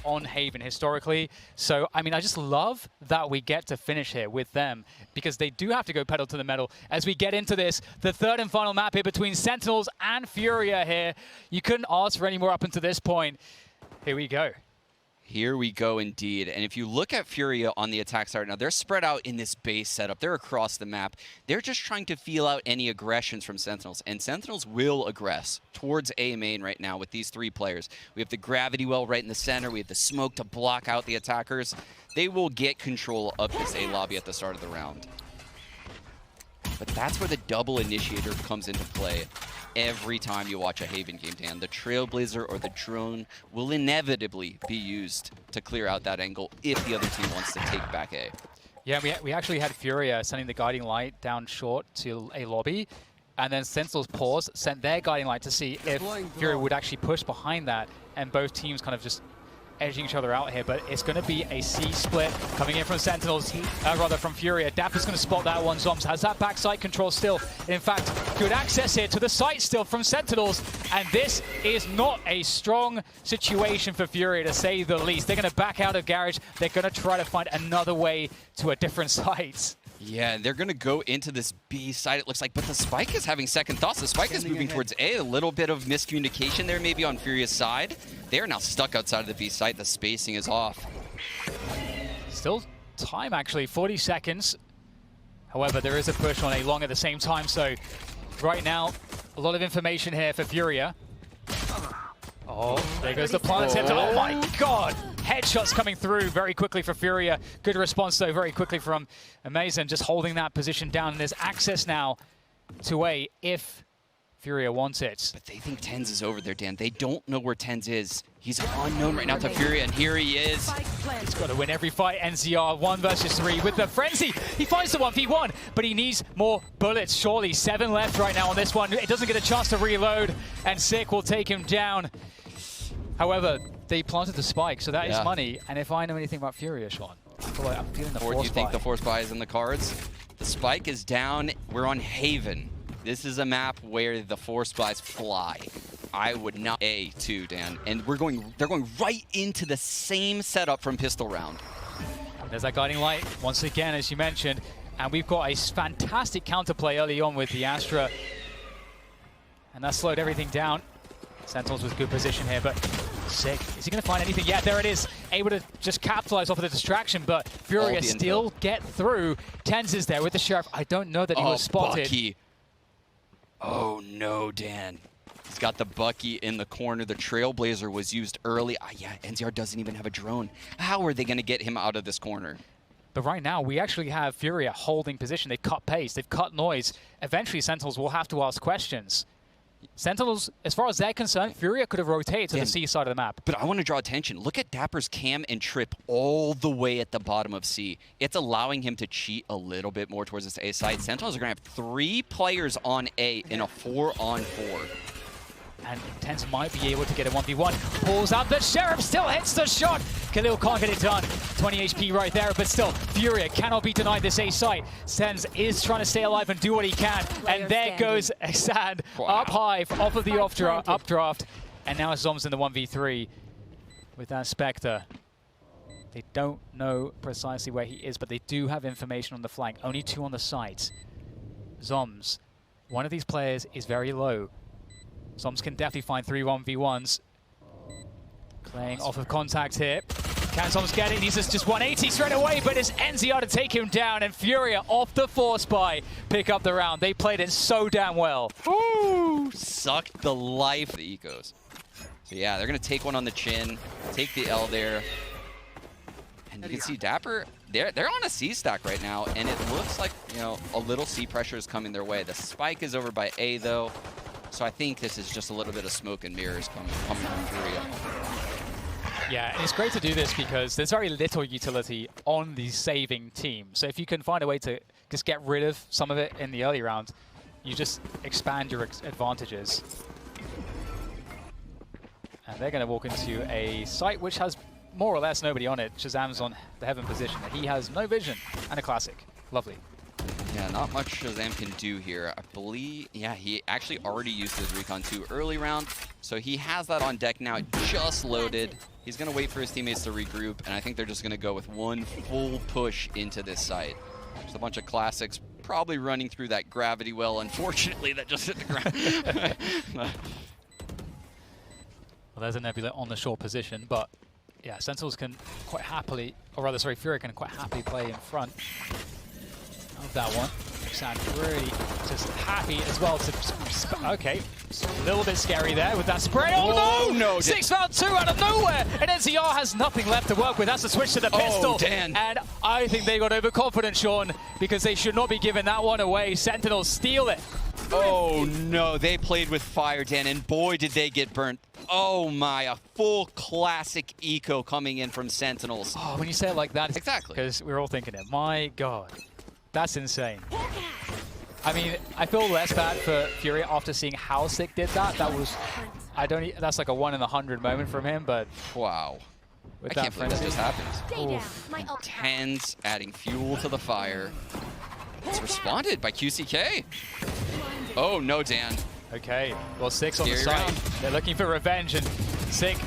on Haven historically. So, I mean, I just love that we get to finish here with them because they do have to go pedal to the metal as we get into this, the third and final map here between Sentinels and Furia here. You couldn't ask for any more up until this point. Here we go. Here we go indeed. And if you look at Furia on the attack side now, they're spread out in this base setup. They're across the map. They're just trying to feel out any aggressions from Sentinels. And Sentinels will aggress towards A main right now with these three players. We have the gravity well right in the center. We have the smoke to block out the attackers. They will get control of this A lobby at the start of the round. But that's where the double initiator comes into play. Every time you watch a Haven game, Dan, the Trailblazer or the drone will inevitably be used to clear out that angle if the other team wants to take back A. Yeah, we actually had Furia sending the guiding light down short to a lobby, and then Sentinels paused, sent their guiding light to see if Furia would actually push behind that, and both teams kind of just edging each other out here, but it's going to be a C split coming in from Sentinels, rather from Furia. Dapper's going to spot that one. Zoms has that backside control still. In fact, good access here to the site still from Sentinels, and this is not a strong situation for Furia, to say the least. They're going to back out of Garage. They're going to try to find another way to a different site. Yeah, they're going to go into this B side, it looks like, but the Spike is having second thoughts. The Spike is moving towards A. A little bit of miscommunication there maybe on Furia's side. They are now stuck outside of the B site. The spacing is off. Still time, actually, 40 seconds. However, there is a push on A long at the same time, so right now, a lot of information here for Furia. Oh, there goes the plant attempt. Oh my god! Headshots coming through very quickly for Furia. Good response, though, very quickly from Amazing, just holding that position down. And there's access now to A if Furia wants it. But they think Tens is over there, Dan. They don't know where Tens is. He's unknown right now to Furia, and here he is. He's got to win every fight. NZR 1 versus 3 with the frenzy. He finds the 1v1, but he needs more bullets, surely. 7 left right now on this one. It doesn't get a chance to reload, and Sick will take him down. However, they planted the spike, so that is money. And if I know anything about Furia, Sean, I feel like I'm feeling the force buy. Do you think the force buy is in the cards? The spike is down. We're on Haven. This is a map where the force buys fly. I would not A too, Dan. And they're going right into the same setup from pistol round. There's that guiding light once again, as you mentioned. And we've got a fantastic counterplay early on with the Astra. And that slowed everything down. Sentinels with good position here, but Sick. Is he going to find anything? Yeah, there it is. Able to just capitalize off of the distraction, but Furia still get through. Tens is there with the Sheriff. I don't know that he was spotted. Bucky. Oh no, Dan. He's got the Bucky in the corner. The Trailblazer was used early. Yeah, NZR doesn't even have a drone. How are they going to get him out of this corner? But right now, we actually have Furia holding position. They've cut pace. They've cut noise. Eventually, Sentinels will have to ask questions. Sentinels, as far as they're concerned, Furia could have rotated to the C side of the map. But I want to draw attention. Look at Dapper's cam and trip all the way at the bottom of C. It's allowing him to cheat a little bit more towards this A side. Sentinels are going to have 3 players on A in a 4-on-4. And Tens might be able to get a 1v1. Pulls out the Sheriff, still hits the shot. Khalil can't get it done. 20 HP right there, but still, Furia cannot be denied this A site. Tens is trying to stay alive and do what he can. And there goes Exad up high off of the updraft. And now Zoms in the 1v3 with that Spectre. They don't know precisely where he is, but they do have information on the flank. Only 2 on the site. Zoms, one of these players is very low. Zoms can definitely find 3 1v1s. Playing off of contact here. Can Zoms get it? He's just 180 straight away, but it's NZR to take him down, and Furia off the force buy pick up the round. They played it so damn well. Ooh, sucked the life of the ecos. So yeah, they're going to take one on the chin, take the L there. And you can see Dapper, they're on a C stack right now, and it looks like, you know, a little C pressure is coming their way. The spike is over by A, though. So I think this is just a little bit of smoke and mirrors coming from Furia. Yeah, and it's great to do this because there's very little utility on the saving team. So if you can find a way to just get rid of some of it in the early round, you just expand your advantages. And they're going to walk into a site which has more or less nobody on it. Shazam's on the heaven position. He has no vision and a classic. Lovely. Yeah, not much Shazam can do here. I believe, yeah, he actually already used his Recon 2 early round, so he has that on deck now, just loaded. He's going to wait for his teammates to regroup, and I think they're just going to go with one full push into this site. Just a bunch of classics, probably running through that gravity well, unfortunately, that just hit the ground. Well, there's a Nebula on the short position, but yeah, Sentinels can quite happily, or rather, sorry, Furia can quite happily play in front of that one. Sound really just happy as well to, okay, a little bit scary there with that spray. Oh no! 6 found 2 out of nowhere, and NCR has nothing left to work with. That's a switch to the pistol. Oh, Dan. And I think they got overconfident, Sean, because they should not be giving that one away. Sentinels steal it. Oh no, they played with fire, Dan, and boy did they get burnt. Oh my, a full classic eco coming in from Sentinels. Oh, when you say it like that, exactly, because we're all thinking it. My God, that's insane. I mean, I feel less bad for Furia after seeing how Sick did that. That was, that's like a 1 in 100 moment from him, but wow. With I that can't believe that just happened. Tens adding fuel to the fire. It's responded by QCK. Oh no, Dan. Okay, well, Sick's on the Scary side. round. They're looking for revenge, and Sick,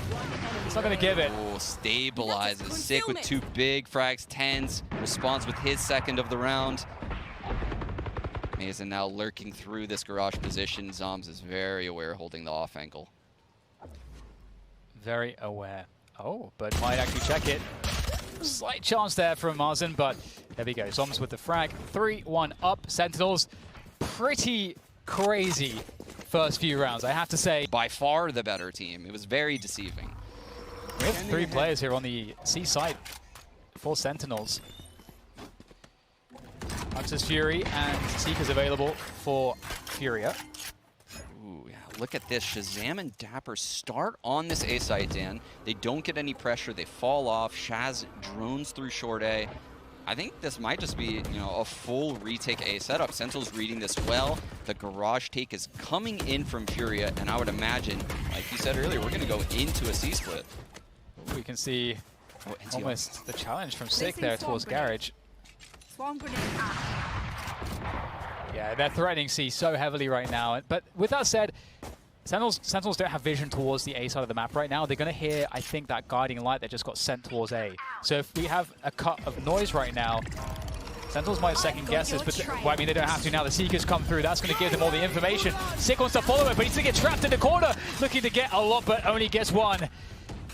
he's not going to give it. Oh, stabilizes. Sick with 2 big frags. Tens responds with his second of the round. Mason now lurking through this garage position. Zoms is very aware, holding the off angle. Very aware. Oh, but might actually check it. Slight chance there from Marzen, but there we go. Zoms with the frag. 3-1 up. Sentinels, pretty crazy first few rounds, I have to say. By far the better team. It was very deceiving. We have 3 players here on the C side for Sentinels. Hunter's Fury and Seeker's available for Furia. Ooh, yeah. Look at this. Shazam and Dapper start on this A site, Dan. They don't get any pressure. They fall off. Shaz drones through short A. I think this might just be, you know, a full retake A setup. Sentinel's reading this well. The garage take is coming in from Furia, and I would imagine, like you said earlier, we're going to go into a C split. We can see almost the challenge from Sick there towards Garage. Yeah, they're threatening C so heavily right now. But with that said, Sentinels don't have vision towards the A side of the map right now. They're going to hear, I think, that guiding light that just got sent towards A. So if we have a cut of noise right now, Sentinels might second guess this, but well, I mean, they don't have to now. The Seekers come through. That's going to give them all the information. Sick wants to follow it, but he's going to get trapped in the corner, looking to get a lot, but only gets 1.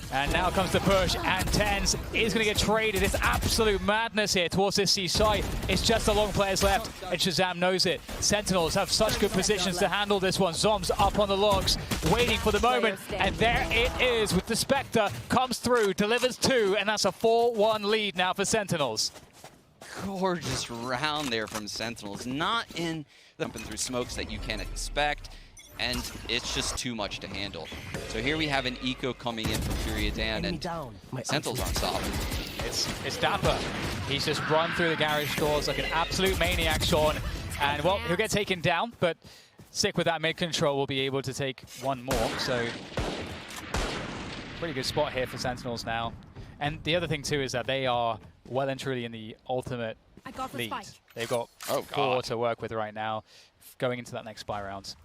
And now comes the push, and Tens is going to get traded. It's absolute madness here towards this C site. It's just the long players left, and Shazam knows it. Sentinels have such good positions to handle this one. Zoms up on the logs, waiting for the moment, and there it is with the Spectre. Comes through, delivers 2, and that's a 4-1 lead now for Sentinels. Gorgeous round there from Sentinels. Not in jumping through smokes that you can expect. And it's just too much to handle. So here we have an eco coming in from Furia Dan, and Sentinels aren't stopping. It's Dapper. He's just run through the garage doors like an absolute maniac, Sean. And well, he'll get taken down, but Sick with that mid control will be able to take 1 more. So pretty good spot here for Sentinels now. And the other thing too is that they are well and truly in the ultimate lead. They've got 4 to work with right now, going into that next spy round.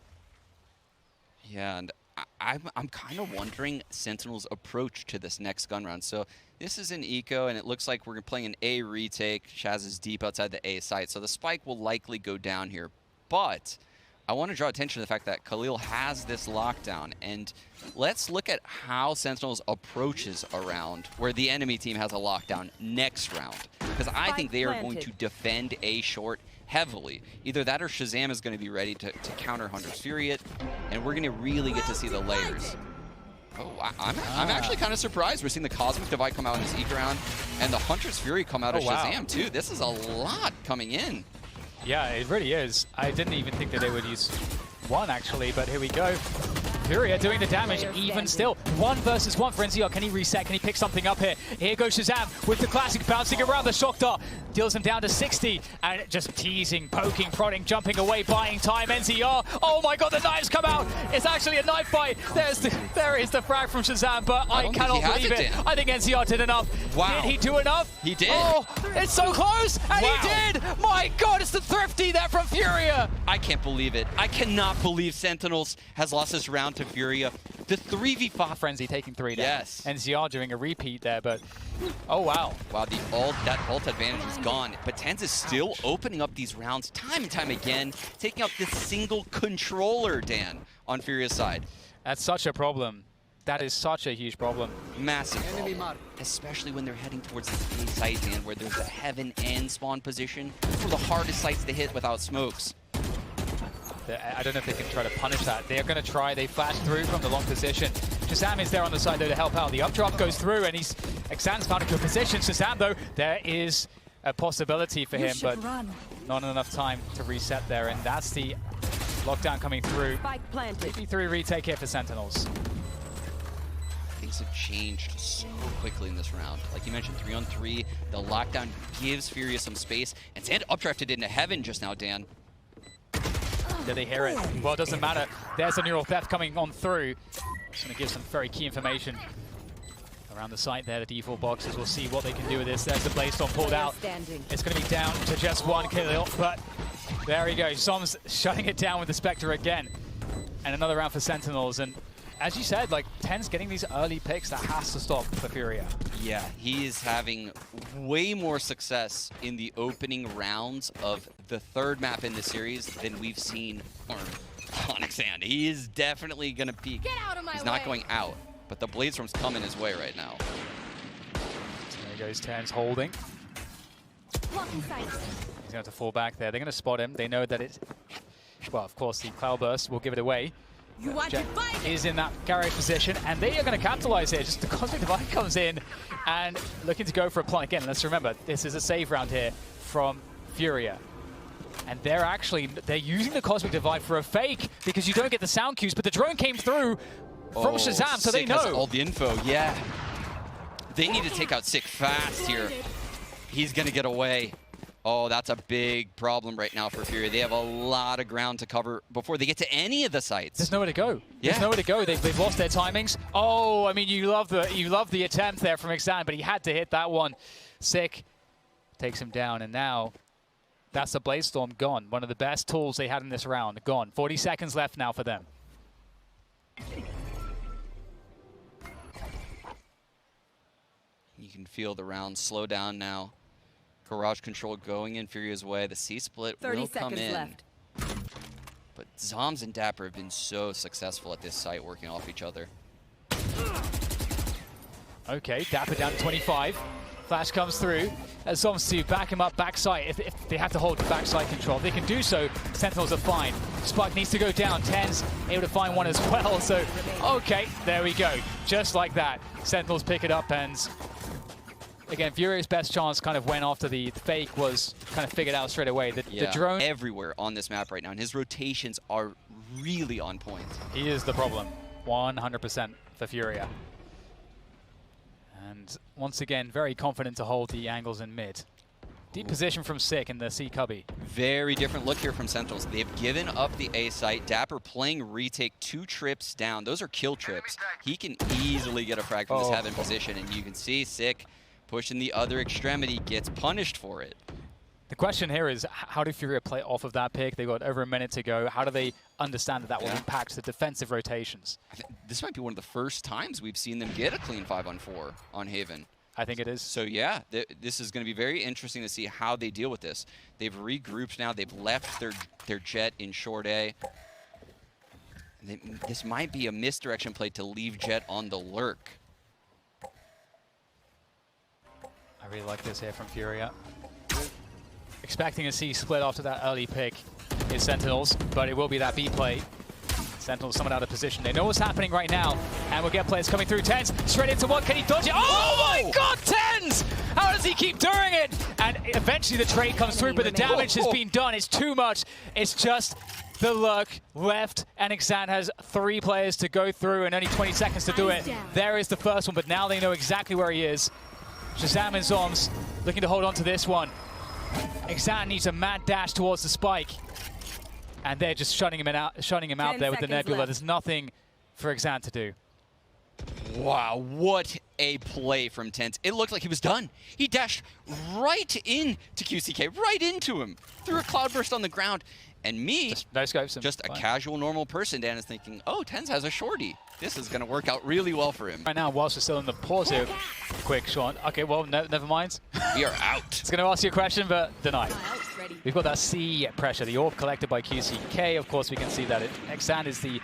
Yeah, and I'm kind of wondering Sentinel's approach to this next gun round. So this is an eco, and it looks like we're playing an A retake. Shaz is deep outside the A site, so the spike will likely go down here. But I want to draw attention to the fact that Khalil has this lockdown, and let's look at how Sentinels approaches a round where the enemy team has a lockdown next round. Because I think they are going to defend A short heavily. Either that or Shazam is going to be ready to counter Hunter's Fury, and we're going to really get to see the layers. Oh, I'm actually kind of surprised. We're seeing the Cosmic Divide come out in this eco round, and the Hunter's Fury come out of Shazam too. This is a lot coming in. Yeah, it really is. I didn't even think that they would use 1 actually, but here we go. Furia doing the damage even still. 1 versus 1 for NCR. Can he reset? Can he pick something up here? Here goes Shazam with the classic bouncing around the shock dart. Deals him down to 60 and just teasing, poking, prodding, jumping away, buying time. NCR. Oh my God, the knives come out. It's actually a knife fight. There is the frag from Shazam, but I cannot believe it. I think NCR did enough. Wow. Did he do enough? He did. Oh, it's so close, and he did. My God, it's the thrifty there from Furia. I can't believe it. I cannot believe Sentinels has lost this round down to Furia. The 3v5. Frenzy taking 3 down. Yes. And ZR doing a repeat there, but oh wow. Wow, that ult advantage is gone. But TenZ is still opening up these rounds time and time again, taking out this single controller, Dan, on Furia's side. That's such a problem. That is such a huge problem. Massive problem. Especially when they're heading towards this A site, Dan, where there's a heaven and spawn position. It's one of the hardest sites to hit without smokes. I don't know if they can try to punish that. They're going to try. They flash through from the long position. Shazam is there on the side, though, to help out. The updraft goes through, and Xan's found a good position. Shazam, though, there is a possibility for him, but not enough time to reset there. And that's the lockdown coming through. 53 retake here for Sentinels. Things have changed so quickly in this round. Like you mentioned, 3-on-3. The lockdown gives Furia some space. And Sand updrafted into heaven just now, Dan. Did they hear it? Well, it doesn't matter. There's a neural theft coming on through. It's going to give some very key information around the site there. The default boxes. We'll see what they can do with this. There's the Blaze-Storm pulled out. It's going to be down to just one kill, but there he goes. Som's shutting it down with the Spectre again. And another round for Sentinels. And as you said, like, TenZ getting these early picks, that has to stop for Furia. Yeah, he is having way more success in the opening rounds of the third map in the series than we've seen on Xan. He is definitely going to peak. He's not going out, but the Bladestorm's coming his way right now. There goes TenZ holding. He's going to have to fall back there. They're going to spot him. They know that it's... Well, of course, the Cloud Burst will give it away. Jet is in that garage position, and they are going to capitalize here. Just the Cosmic Divide comes in and looking to go for a plant again. Let's remember, this is a save round here from Furia. And they're using the Cosmic Divide for a fake because you don't get the sound cues, but the drone came through from Shazam, so they know. Has all the info, yeah. They need to take out Sick fast here. He's going to get away. Oh, that's a big problem right now for Furia. They have a lot of ground to cover before they get to any of the sites. There's nowhere to go. There's nowhere to go. They've lost their timings. Oh, I mean, you love the attempt there from Xan, but he had to hit that one. Sick takes him down, and now that's the Blaze-Storm gone. One of the best tools they had in this round, gone. 40 seconds left now for them. You can feel the round slow down now. Garage control going in Furia's way. The C-split will come in. Left. But Zoms and Dapper have been so successful at this site working off each other. Okay, Dapper down to 25. Flash comes through. Zoms to back him up backside. If they have to hold the backside control, they can do so. Sentinels are fine. Spike needs to go down. TenZ able to find one as well. So, okay, there we go. Just like that. Sentinels pick it up, and again, Furia's best chance kind of went after the fake was kind of figured out straight away. The drone everywhere on this map right now, and his rotations are really on point. He is the problem, 100% for Furia. And once again, very confident to hold the angles in mid. Deep position from Sick in the C cubby. Very different look here from Sentinels. They've given up the A site. Dapper playing retake 2 trips down. Those are kill trips. He can easily get a frag from this heaven position, and you can see Sick pushing the other extremity, gets punished for it. The question here is, how do Furia play off of that pick? They've got over a minute to go. How do they understand that that will impact the defensive rotations? This might be one of the first times we've seen them get a clean 5-on-4 on Haven. I think it is. So yeah, this is going to be very interesting to see how they deal with this. They've regrouped now. They've left their Jet in short A. This might be a misdirection play to leave Jet on the lurk. I really like this here from Furia. Expecting a C split after that early pick is Sentinels, but it will be that B play. Sentinels somewhat out of position. They know what's happening right now, and we'll get players coming through. TenZ straight into one. Can he dodge it? Oh my God, TenZ! How does he keep doing it? And eventually the trade comes through, but the damage has been done. It's too much. It's just the luck left, and Xan has 3 players to go through and only 20 seconds to do it. There is the first one, but now they know exactly where he is. Shazam and Zoms looking to hold on to this one. Xan needs a mad dash towards the spike, and they're just shutting him out there with the Nebula. Left. There's nothing for Xan to do. Wow, what a play from TenZ. It looked like he was done. He dashed right into QCK, right into him, threw a cloud burst on the ground, And me, just a casual, normal person, Dan, is thinking, oh, Tens has a shorty. This is going to work out really well for him. Right now, whilst we're still in the pause here, quick, Sean. Okay, well, never mind. We are out. It's going to ask you a question, but denied. We've got that C pressure, the orb collected by QCK. Of course, we can see that Xan is the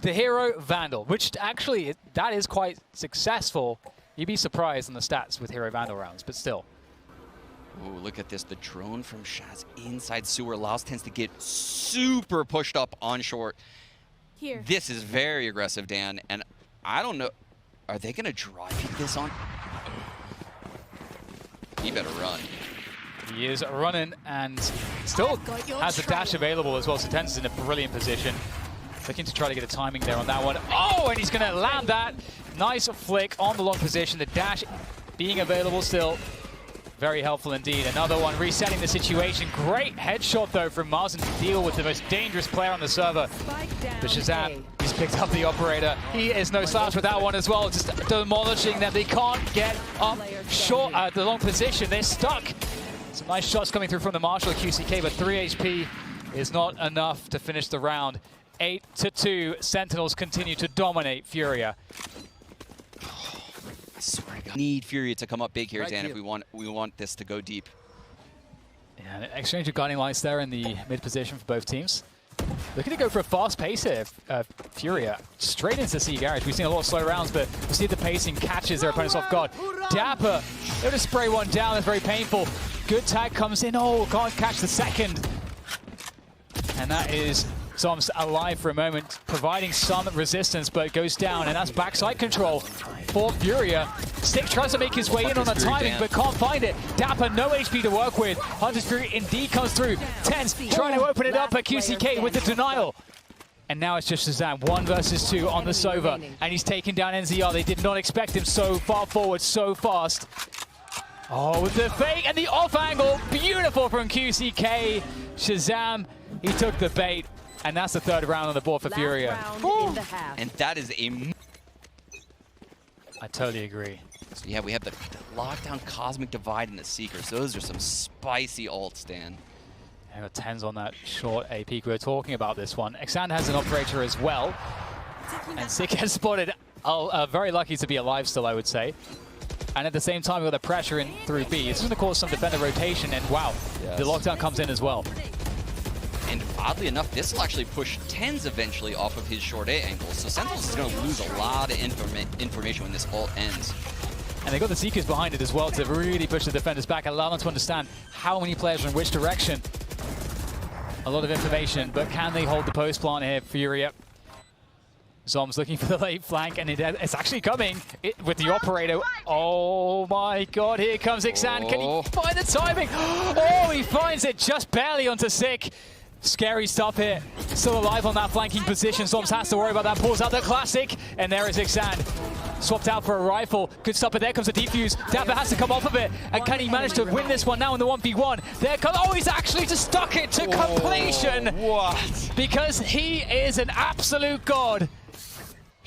hero Vandal, which actually, that is quite successful. You'd be surprised on the stats with hero Vandal rounds, but still. Ooh, look at this. The drone from Shaz inside sewer allows Tens to get super pushed up on short. Here. This is very aggressive, Dan, and I don't know. Are they going to drive this on? He better run. He is running and still has the dash available as well, so Tens is in a brilliant position. Looking to try to get a timing there on that one. Oh, and he's going to land that. Nice flick on the long position. The dash being available still. Very helpful indeed. Another one resetting the situation. Great headshot though from Marzen to deal with the most dangerous player on the server. But Shazam, he's picked up the operator. He is no slouch with that one as well. Just demolishing them. They can't get up short at the long position. They're stuck. Some nice shots coming through from the Marshall QCK, but 3 HP is not enough to finish the round. 8-2. Sentinels continue to dominate Furia. I swear to God. Need Furia to come up big here, Dan, if we want this to go deep. Yeah, an exchange of guiding lights there in the mid position for both teams. Looking to go for a fast pace here, Furia. Straight into C garage. We've seen a lot of slow rounds, but we see the pacing catches their opponents off guard. Dapper, able to spray one down. That's very painful. Good tag comes in. Oh, can't catch the second. And that is Zom's alive for a moment, providing some resistance, but it goes down, and that's backside control for Furia. Stick tries to make his way in on the timing, but can't find it. Dapper, no HP to work with. Hunter's Fury indeed comes through. Tens trying to open it up at QCK with the denial. And now it's just Shazam, 1 versus 2 on the Sova, and he's taking down NZR. They did not expect him so far forward, so fast. Oh, with the fake and the off angle, beautiful from QCK. Shazam, he took the bait. And that's the 3rd round on the board for Furia. And that is a... I totally agree. So yeah, we have the lockdown, Cosmic Divide, and the Seekers. Those are some spicy ults, Dan. Yeah, got Tens on that short AP. We were talking about this one. Xan has an operator as well. And Sick has spotted. Very lucky to be alive still, I would say. And at the same time, we've got the pressure in through B. It's going to cause some defender rotation. And wow, the lockdown comes in as well. And oddly enough, this will actually push Tens eventually off of his short A angle. So Sentinels is going to lose a lot of information when this ult ends. And they got the Seekers behind it as well to really push the defenders back, allow them to understand how many players are in which direction. A lot of information, but can they hold the post plant here, Furia? Zom's looking for the late flank, and it's actually coming with the operator. Oh my God, here comes Xan. Can he find the timing? Oh, he finds it just barely onto Sick. Scary stuff here. Still alive on that flanking position. Zoms has to worry about that. Pulls out the classic, and there is Xan. Swapped out for a rifle. Good stuff, but there comes a defuse. Dapper has to come off of it. And can he manage to win this one now in the 1v1? There comes, oh, he's actually just stuck it to completion. What? Because he is an absolute god.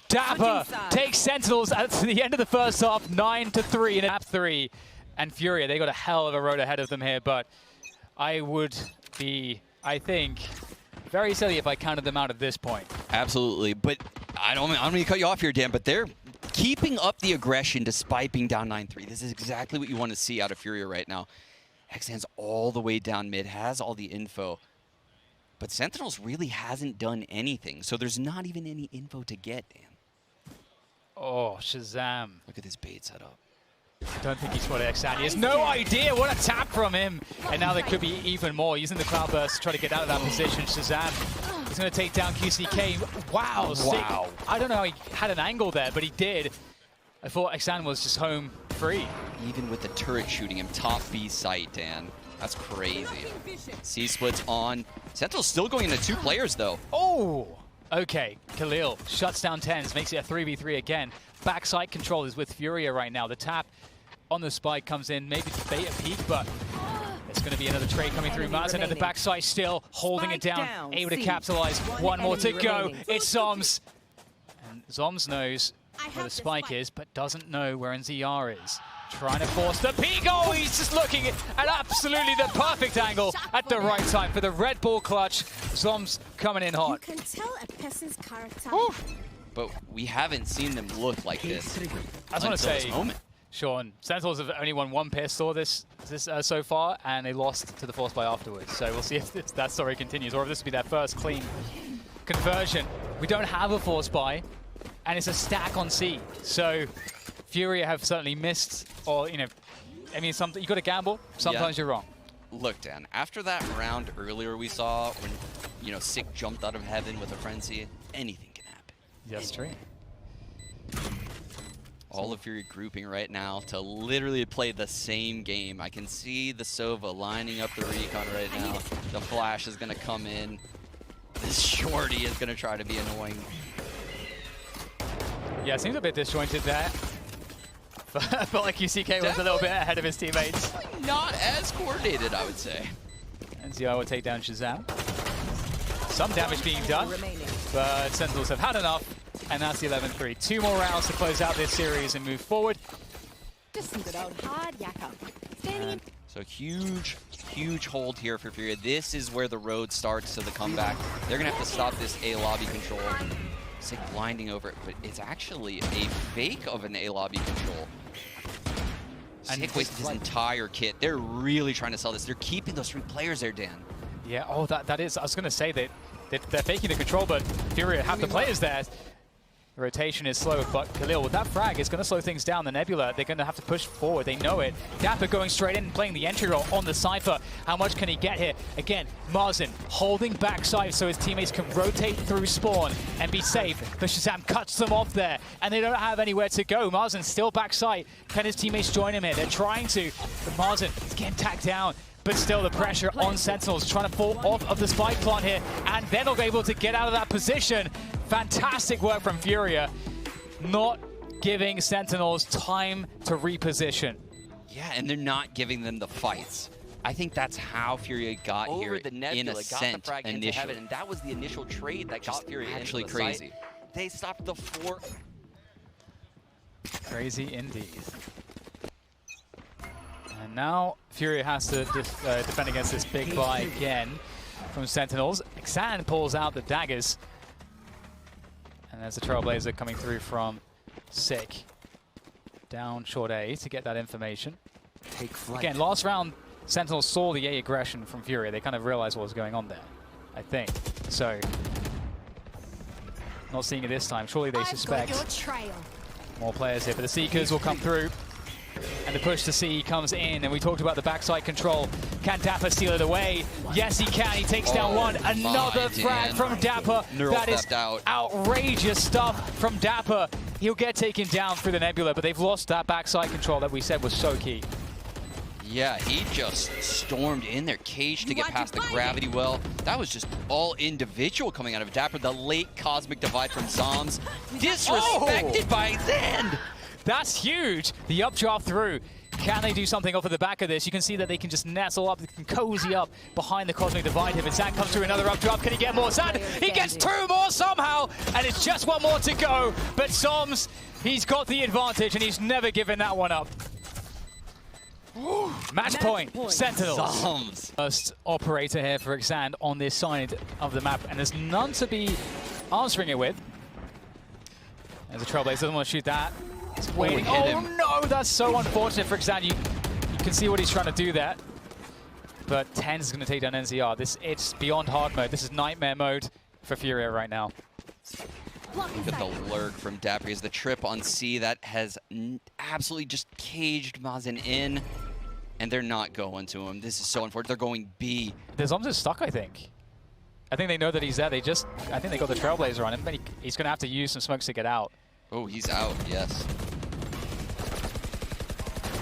Dapper takes Sentinels at the end of the first half, 9-3 in map 3. And Furia, they got a hell of a road ahead of them here, but I would be, I think, very silly if I counted them out at this point. Absolutely, but I don't mean to cut you off here, Dan, but they're keeping up the aggression despite being down 9-3. This is exactly what you want to see out of Furia right now. Xan's all the way down mid, has all the info. But Sentinels really hasn't done anything, so there's not even any info to get, Dan. Oh, Shazam. Look at this bait setup. I don't think he's spotted Xan. He has no idea. What a tap from him. And now there could be even more. Using the Cloudburst to try to get out of that position. Shazam is going to take down QCK. Wow, sick. I don't know how he had an angle there, but he did. I thought Xan was just home free. Even with the turret shooting him, top B site, Dan. That's crazy. C-splits on. Sentinel's still going into 2 players, though. Oh! Okay, Khalil shuts down Tens, makes it a 3v3 again. Backside control is with Furia right now. The tap on the spike comes in, maybe to bait a peek, but it's going to be another trade coming through. Martin at the backside still holding it down, able to capitalize. One more to go. It's Zoms. And Zoms knows where the spike is, but doesn't know where NZR is. Trying to force the P-goal. He's just looking at absolutely the perfect angle at the right time for the red ball clutch. Zom's coming in hot. You can tell a person's character. But we haven't seen them look like this. I just want to say, this moment. Sean, Sentinels have only won one pistol so far, and they lost to the force buy afterwards. So we'll see if that story continues, or if this will be their first clean conversion. We don't have a force buy, and it's a stack on C. So Furia have certainly missed, or I mean, something you got to gamble. Sometimes you're wrong. Look, Dan. After that round earlier we saw when Sick jumped out of heaven with a frenzy, anything can happen. Yes, true. All of Furia grouping right now to literally play the same game. I can see the Sova lining up the recon right now. The flash is gonna come in. This shorty is gonna try to be annoying. Yeah, it seems a bit disjointed there. I felt like UCK was a little bit ahead of his teammates. Not as coordinated, I would say. And ZI will take down Shazam. Some damage being done, but Sentinels have had enough, and that's the 11-3. 2 more rounds to close out this series and move forward. Just some good old hard yakka. So huge hold here for Furia. This is where the road starts to the comeback. They're gonna have to stop this A lobby control. Sick blinding over it, but it's actually a fake of an A lobby control. Sick wasted his entire kit. They're really trying to sell this. They're keeping those 3 players there, Dan. Yeah, that is, I was gonna say that they're faking the control, but Furia have the players there. The rotation is slow, but Khalil, with that frag, is going to slow things down. The Nebula, they're going to have to push forward. They know it. Dapper going straight in, playing the entry role on the Cypher. How much can he get here? Again, Marzin holding backside so his teammates can rotate through spawn and be safe. But Shazam cuts them off there, and they don't have anywhere to go. Marzin still backside. Can his teammates join him here? They're trying to, but Marzin is getting tacked down. But still the pressure on Sentinels, trying to fall off of the spike plant here, and then they'll be able to get out of that position. Fantastic work from Furia, not giving Sentinels time to reposition. Yeah, and they're not giving them the fights. I think that's how Furia got here the Nebula, in Ascent got the frag into initially. heaven, and that was the initial trade that got Furia actually into the crazy. site. They stopped the 4. Crazy indeed. And now Furia has to defend against this big buy again from Sentinels. Xan pulls out the daggers. And there's the Trailblazer coming through from Sick. Down short A to get that information. Again, last round, Sentinels saw the A aggression from Furia. They kind of realized what was going on there, I think. So, not seeing it this time. Surely they suspect more players here. But the Seekers will come through. And the push to C comes in, and we talked about the backside control. Can Dapper steal it away? Yes, he can. He takes down one. Another frag from Dapper. That is outrageous stuff from Dapper. He'll get taken down through the Nebula, but they've lost that backside control that we said was so key. Yeah, he just stormed in their cage to get past the gravity well. That was just all individual coming out of Dapper. The late cosmic divide from Zoms. Disrespected by Zend. That's huge. The updraft through. Can they do something off of the back of this? You can see that they can just nestle up, they can cozy up behind the Cosmic Divide here. And Zan comes through another updraft. Can he get more? Zan, he gets 2 more somehow, and it's just 1 more to go. But Soms, he's got the advantage, and he's never given that one up. Match point, Sentinels. Zoms. First operator here for Xan on this side of the map, and there's none to be answering it with. There's a Trailblazer, doesn't want to shoot that. He's waiting. Oh no, that's so unfortunate for Xan. You can see what he's trying to do there. But Tens is going to take down NZR. It's beyond hard mode. This is nightmare mode for Furia right now. Look at the lurk from Dapper. Is the trip on C that has absolutely just caged Mazen in, and they're not going to him. This is so unfortunate. They're going B. The Zoms is stuck, I think. I think they know that he's there. I think they got the Trailblazer on him, but he's going to have to use some smokes to get out. Oh, he's out, yes.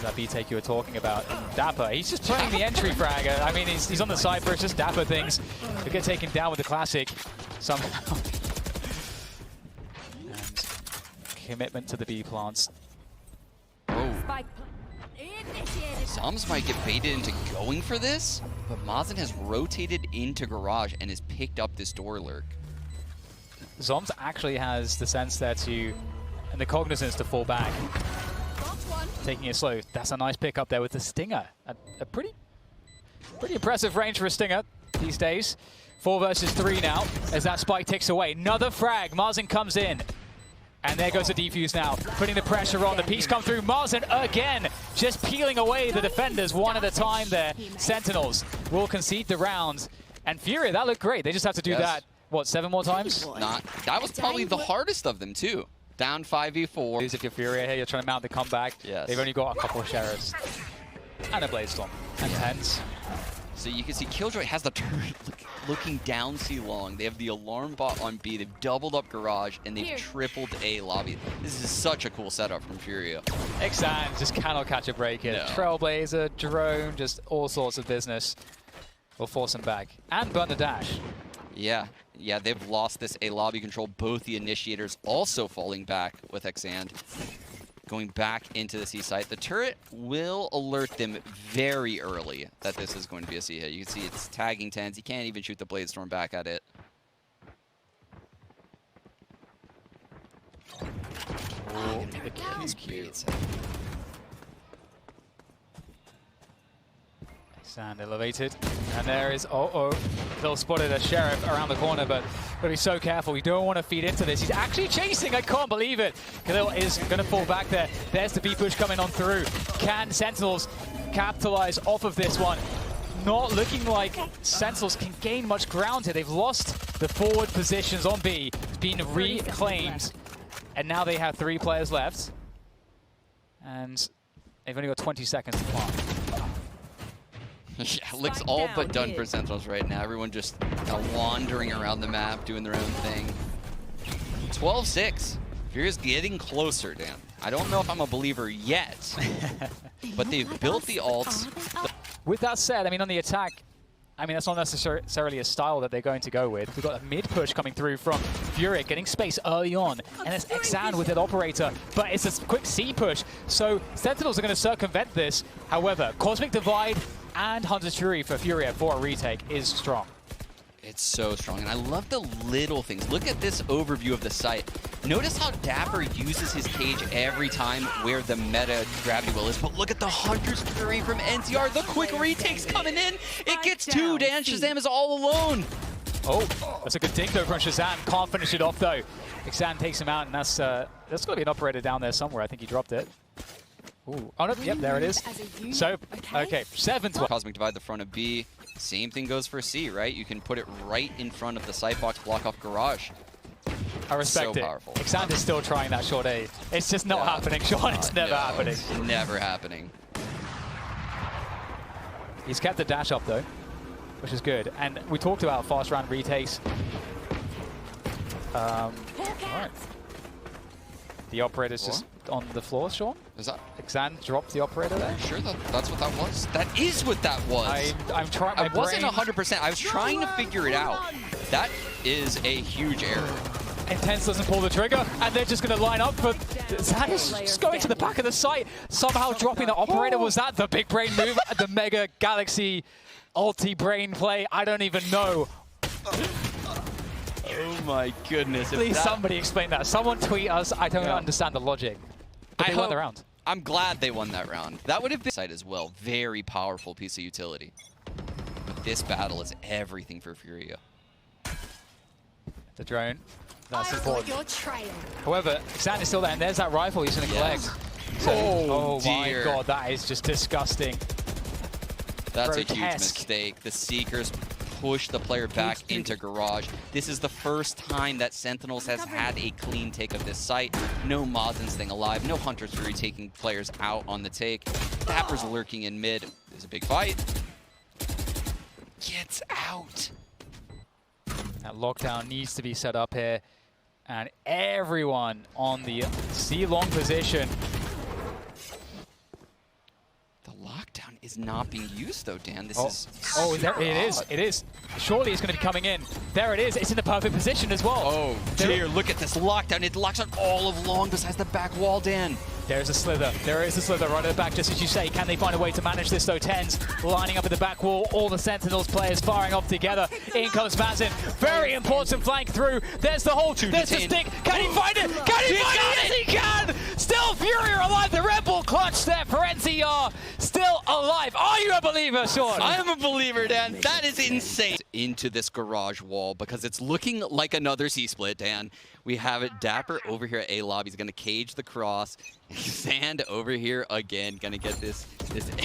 That B take you were talking about. And Dapper, he's just playing the entry frag. I mean, he's on the side first, just Dapper things. They get taken down with the classic somehow. And commitment to the B plants. Oh. Zoms might get baited into going for this, but Mazen has rotated into garage and has picked up this door lurk. Zoms actually has the sense there to, and the cognizance to fall back. taking it slow. That's a nice pick up there with the Stinger. A pretty impressive range for a Stinger these days. 4 versus 3 now, as that spike ticks away. Another frag, Marzen comes in. And there goes the defuse now, putting the pressure on. The piece come through, Marzen again, just peeling away the defenders one at a time there. Sentinels will concede the round. And Furia, that looked great. They just have to do that, what, 7 more times? That was probably the hardest of them, too. Down 5v4. If you're Furia here, you're trying to mount the comeback. Yes. They've only got a couple of Sheriffs. And a Bladestorm. And Tens. So you can see Killjoy has the turret looking down C long. They have the alarm bot on B. They've doubled up Garage, and they've tripled A lobby. This is such a cool setup from Furia. Xan just cannot catch a break here. No. Trailblazer, Drone, just all sorts of business. Will force him back. And burn the dash. Yeah, they've lost this A lobby control. Both the initiators also falling back with Xan. Going back into the C site. The turret will alert them very early that this is going to be a C hit. You can see it's tagging Tens. He can't even shoot the Bladestorm back at it. Oh, the cute. Xan elevated, and there is, Phil spotted a Sheriff around the corner, but gotta be so careful. You don't want to feed into this. He's actually chasing, I can't believe it. Khalil is gonna fall back there. There's the B push coming on through. Can Sentinels capitalize off of this one? Not looking like Sentinels can gain much ground here. They've lost the forward positions on B. It's been reclaimed, and now they have 3 players left, and they've only got 20 seconds to plant. Yeah, looks all but done for Sentinels right now. Everyone just kind of wandering around the map, doing their own thing. 12-6. Furia's getting closer, Dan. I don't know if I'm a believer yet, but they've built the ults. With that said, I mean, on the attack, I mean, that's not necessarily a style that they're going to go with. We've got a mid push coming through from Furia, getting space early on. And it's Xan with an operator, but it's a quick C push. So Sentinels are going to circumvent this. However, Cosmic Divide and Hunter's Fury for Furia for a retake is strong. It's so strong, and I love the little things. Look at this overview of the site. Notice how Dapper uses his cage every time where the meta gravity well is, but look at the Hunter's Fury from NCR. The quick retakes coming in. It gets 2. Dan Shazam is all alone. Oh, that's a good dink though from Shazam. Can't finish it off though. Xan takes him out, and that's got to be an operator down there somewhere. I think he dropped it. Ooh. Oh no, yep, there it is. So, okay, 7-12. Cosmic Divide the front of B. Same thing goes for C, right? You can put it right in front of the sight box, block off Garage. I respect so it. Powerful. Xander's still trying that short A. It's just not happening, Sean. It's never happening. It's never happening. He's kept the dash up though, which is good. And we talked about fast round retakes. All right. The operator's just on the floor, Sean. Is that? Xan dropped the operator there. Sure, that's what that was. That is what that was. I'm trying. I wasn't 100%. I was trying to figure it out. That is a huge error. Intense doesn't pull the trigger, and they're just going to line up for Xan is just going to the back of the site, somehow dropping the operator. Was that the big brain move? The Mega Galaxy ulti brain play? I don't even know. Oh my goodness. Please somebody explain that. Someone tweet us. I don't understand the logic. But they won the round. I'm glad they won that round. That would have been site as well. Very powerful piece of utility. But this battle is everything for Furia. The drone. That's important. Your trail. However, Xan is still there, and there's that rifle he's going to collect. So, oh my god, that is just disgusting. That's a huge mistake. The Seekers push the player back into Garage. This is the first time that Sentinels has had a clean take of this site. No Marzen staying alive. No Hunter's Fury taking players out on the take. Dapper's lurking in mid. There's a big fight. Gets out. That lockdown needs to be set up here. And everyone on the C-long position. The lockdown is not being used though, Dan. This is oh, there it is. It is. Surely it's going to be coming in. There it is. It's in the perfect position as well. Oh dear, look at this lockdown. It locks on all of long besides the back wall, Dan. There's a slither. There is a slither right at the back, just as you say. Can they find a way to manage this, though? Tens lining up at the back wall. All the Sentinels players firing off together. In comes Mazin. Very important flank through. There's the hole. There's the stick. Can he find it? Can he find it? Yes, he can! Still Furia alive. The Red Bull clutch there for NCR. Still alive. Are you a believer, Sean? I am a believer, Dan. That is insane. Into this garage wall because it's looking like another C-split, Dan. We have it Dapper over here at A lobby. He's going to cage the cross. Sand over here again. Going to get this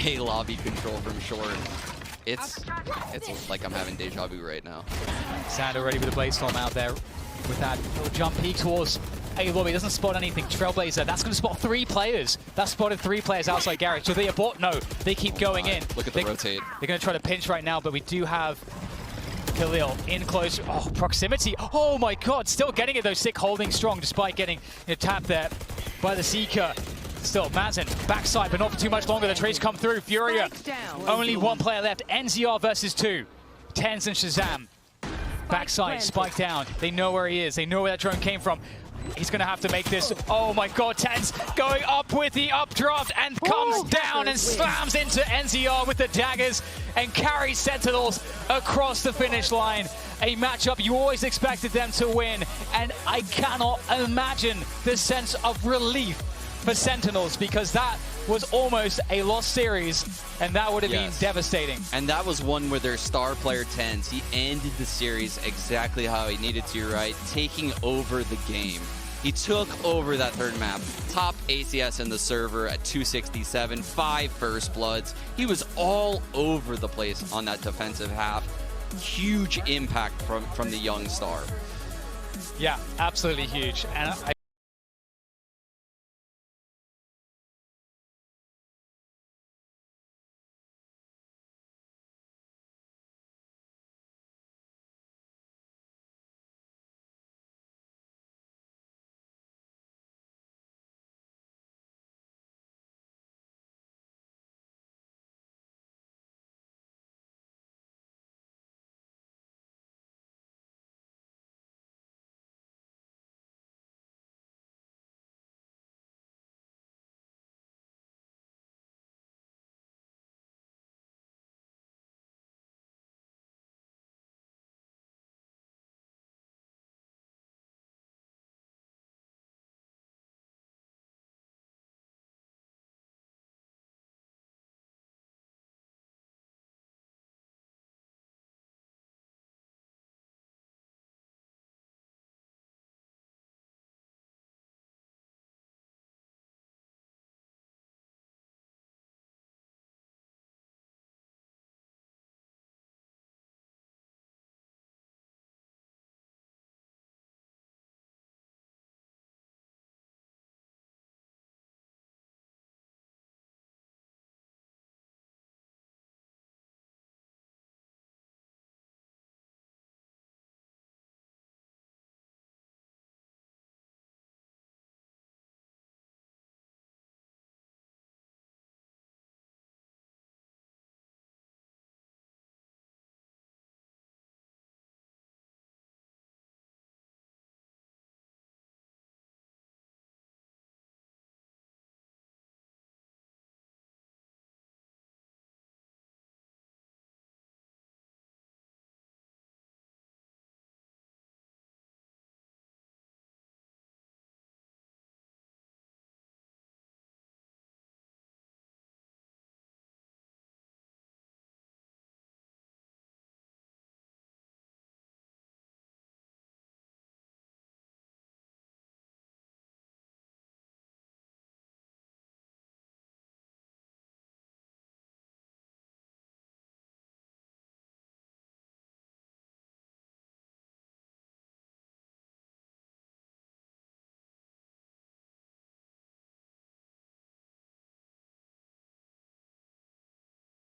A lobby control from short. It's like I'm having deja vu right now. Sand already with the Blaze Storm out there with that little jump peek towards A lobby. Doesn't spot anything. Trailblazer, that's going to spot 3 players. That spotted 3 players outside Garage. So they abort? No, they keep going in. Look at the rotate. They're going to try to pinch right now, but we do have Khalil in close proximity. Oh my god, still getting it though. Sick holding strong despite getting tapped there by the Seeker. Still, Mazin, backside, but not for too much longer. The trades come through. Furia, only 1 player left. NCR versus 2. Tens and Shazam. Backside, spike down. They know where he is. They know where that drone came from. He's going to have to make this. Oh my god, Tens going up with the updraft and comes down and slams into NCR with the daggers and carries Sentinels across the finish line. A matchup you always expected them to win, and I cannot imagine the sense of relief for Sentinels because that was almost a lost series, and that would have been devastating. And that was one where their star player Tens, he ended the series exactly how he needed to, right? Taking over the game. He took over that 3rd map, top ACS in the server at 267, 5 first bloods. He was all over the place on that defensive half. Huge impact from the young star. Yeah, absolutely huge. And